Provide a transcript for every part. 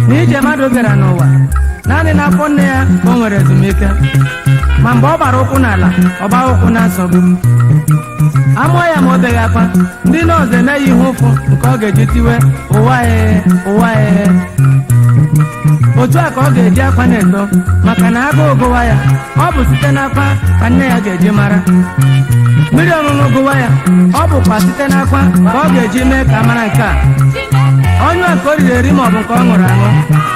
n'ije mmadụ bịara n'ụwa naanị n'afọ nne ya ka o nwere ezumike, ma mgbe ọ gbara ụkwụ n'ala ọ gbaa ụkwụ na nsogbu. Amụọ ya ma o beghị akwa, ndị nọọsụ eme ya ihe ụfụ nke ọ ga-eji tiwe ụwa ụwa otu a ka ọ ga-eji akwa na-eto, maka na agụụ gụwa ya ọ bụ site n'akwa ka nne ya ga-eji mara. Mmiri ọṅụṅụ gụwa ya ọ bụkwa site n'akwa ka ọ ga-eji mee ka mara nke a. Onye nke o riri eri maọbụ nke ọ ṅụrụ aṅụ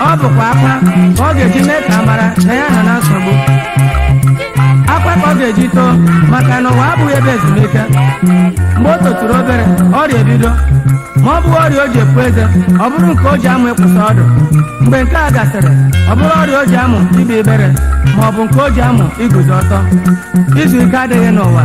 ọ bụkwa akwa ka ọ ga-eji mee ka mara na ya nọ na nsogbu. Akwa ka ọ ga-eji too, maka na ụwa abụghị ebe ezumike. Mgbe o toturu obere ọrịa ebido, ma ọ bụghị ọrịa o ji epu eze ọ bụrụ nke o ji amụ ịkwụsị ọdụ. Mgbe nke a gasịrị ọ bụrụ ọrịa o ji amụ ibe ibere, ma ọ bụ nke o ji amụ iguzo ọtọ. Izu ike adịghị n'ụwa.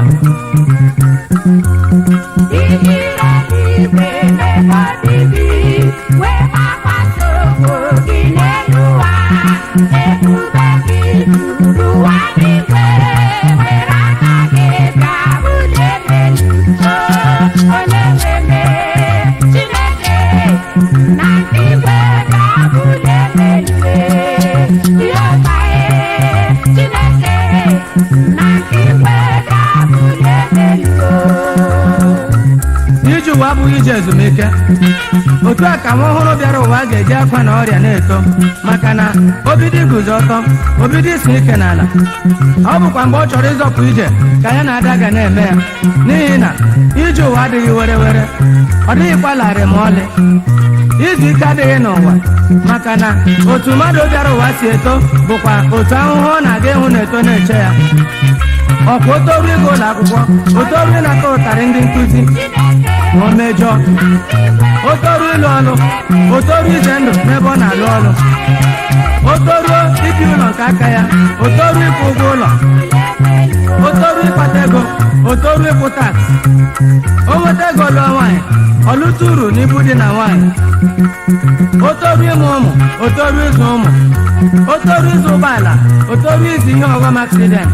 Ije ụwa abụghị ije ezumike. Otu a ka nwa ọhụrụ bịara ụwa ga-eji akwa na ọrịa na-eto, maka na obido iguzo ọtọ, obido isi ike n'ala. Ọ bụkwa mgbe ọ chọrọ ịzọpụ ije ka ya na ada ga na-eme ya, n'ihi na ije ụwa adịghị were were, ọ dịghịkwa larịị ma ọlị. Izu ike adịghị n'ụwa, maka na otu mmadụ bịara ụwa si eto bụkwa otu ahụhụ ọ na-aga ịhụ na-eto na-eche ya. Ọkwa o toru ịga ụlọ akwụkwọ, o toru ịnata ụtarị ndị nkụzi ma o mejọọ, o toru ịlụ ọlụ, o toru ize ndụ n'ebe ọ na-alụ ọlụ, o toruo ibi ụlọ nke aka ya, o toru ịkwụ ụgwọ ụlọ, o toru ịkpata ego, o toru ịkwụ taksị. O nweta ego lụọ nwaanyị, ọ lụta uru n'ibu dị na nwaanyị. O toru ịmụ ụmụ, o toru ịzụ ụmụ, o toru ịzụ ụgbọala, o toru ịzụ ihe ọghọm aksident,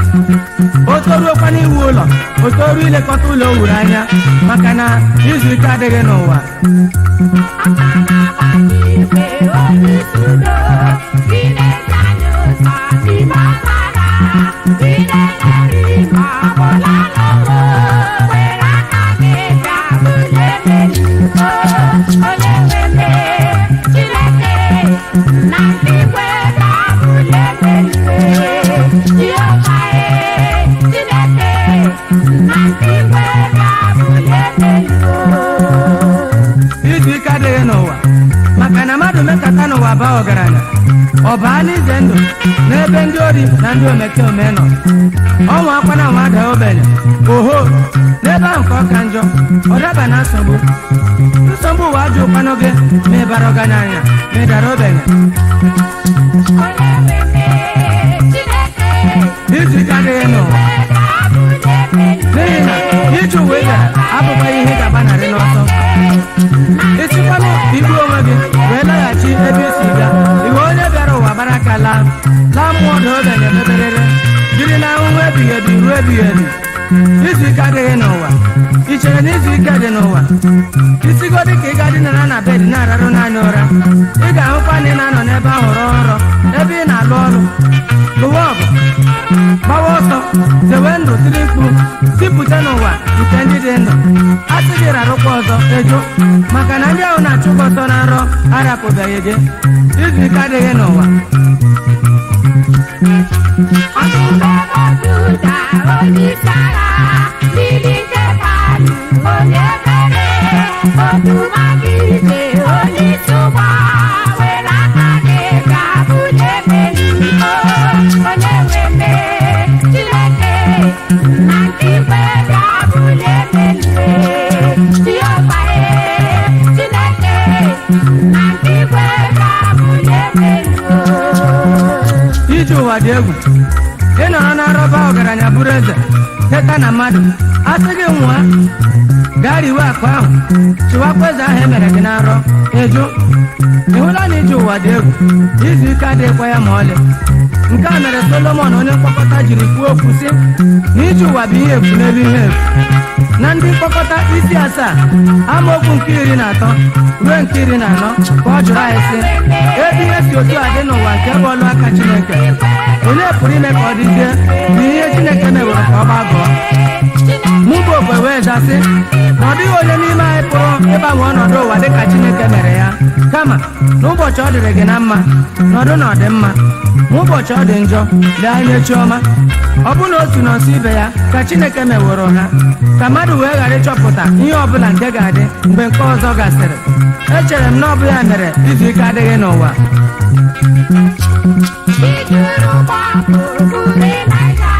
o toruokwana iwu ụlọ, o toru ilekọta ụlọ o wuru anya, maka na izu ike adịghị n'ụwa. Izu ike adịghị n'ụwa, maka na mmadụ mekata n'ụwa baa ọgaranya, ọ baa n'ize ndụ n'ebe ndị ori na ndị omekome nọ. Ọnwa akwa na nwa ada ogbenye oho, n'ebe ahụ ka ọ ka njọ, ọ daba na nsogbu. Nsogbu ụwa ajọ ụkwanụ gị ma ị bara ọgaranya ma ị dara ogbenye. Izu ike adịghị n'ụwa, n'ihi na ije ụwa ị gara abụkwa ihe ị ga-agbanarị n'ọsọ. Esikwanụ igbu onwe gị wee laghachi ebe isi bịa, iwe onye bịara ụwa gbara aka laa mmụọ na ogbenye meberere, jiri na ahụhụ ebighị ebi ruo ebighị ebi. Izu ike adịghị n'ụwa. I chere na izu ike dị n'ụwa? Isigodi ka ị ga dinara na bed na-ararụ naanị ụra, ị ga-ahụkwa na ị na-anọ n'ebe ahụ rọọ nrọ, ebe ị na-alụ ọrụ, lụwa ọgụ, gbawa ọsọ, zewe ndụ, tiri mkpu, zipụta n'ụwa nke ndị dị ndụ. A sị gị rarụkwa ọzọ ejo, maka na ndị ahụ na-achụ gị ọsọ na nrọ arapụbeghị gị. Izu ike adịghị n'ụwa. dị egwu ị nọrọ na nrọba ọgaranya bụrụ eze teta na mmadụ asị gị nwa gaa riwe akụ ahụ chịwakwa eze ahụ emere gị na nrọ ịjụ ị hụla na ije ụwa dị egwu izu ike adịghịkwa ya ma ọlị nke a mere Solomọn onye mkpọkọta jiri kwuo okwu sị na ije ụwa bụ ihe efu n'elu ihe efu na ndị mkpọkọta isi 7 amaokwu nke 13 ruo nke 14 ka ọ jụrụ anyị sị ebe ihe si otu a dị n'ụwa nke bụ ọlụ aka Chineke onye pụrụ ime ka ọ dịzie bụ ihe Chineke meworo ka ọ gbagọọ mụ bụ ogbe wee zasị na ọ dịghị onye n'ime anyị pụrụ ịgbanwe ọnọdụ ụwa dịka Chineke mere ya kama n'ụbọchị ọ dịrị gị na mma nọdụ na ọdịmma n'ụbọchị ọ dị njọ lee anya chiọma ọ bụ na otu nọọsụ ibe ya ka Chineke meworo ha ka mmadụ wee ghara ịchọpụta ihe ọbụla nke ga-adị mgbe nke ọzọ gasịrị echere m na ọ bụ ya mere izu ike adịghị n'ụwa Ijuru gbapụrụ Ịlaịja